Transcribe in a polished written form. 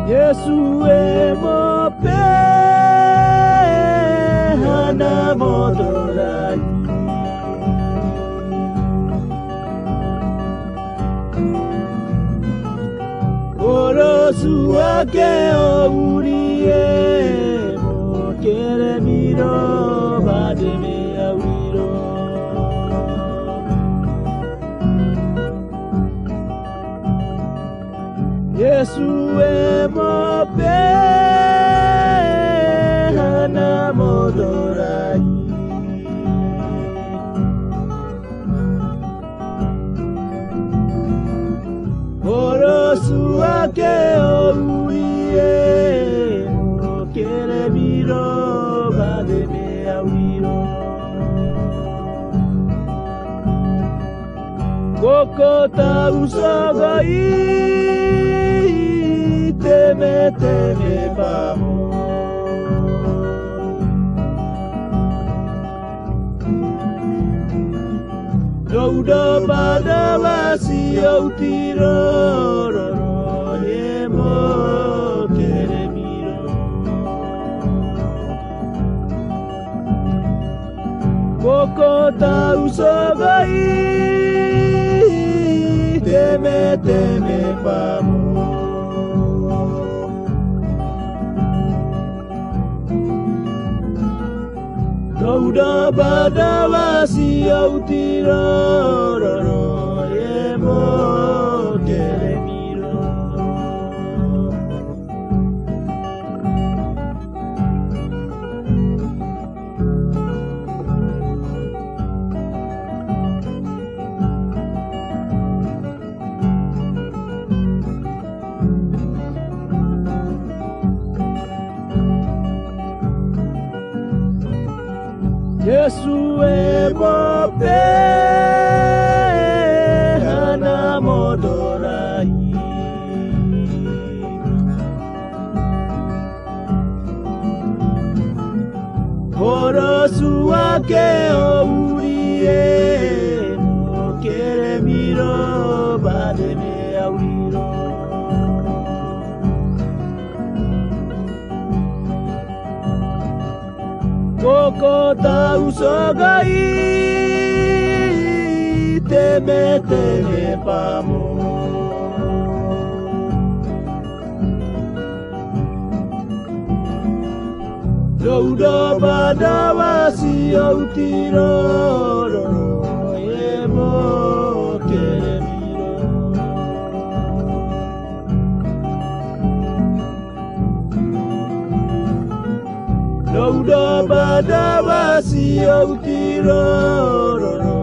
Yesu e mo pe hana modorai Orosu ake o uri e mo kere miro bade me awiro Yesu e mo pe hana modorai Orosu ake o uri e mo kere miro bade me awiro Koko ta usagai teme pamo Dauda pada wasi au tiroro ye mo kere miro Koko ta usagai teme pamo Dauda pada wasi au tiroro ye mo kere miro Yesu e mo pe hana modorai Orosu ake o uri e mo kere miro bade me awiro Koko ta usagai teme pamo Dauda pada wasi au tiroro ye mo kere miro Dauda pada wasi au tiroro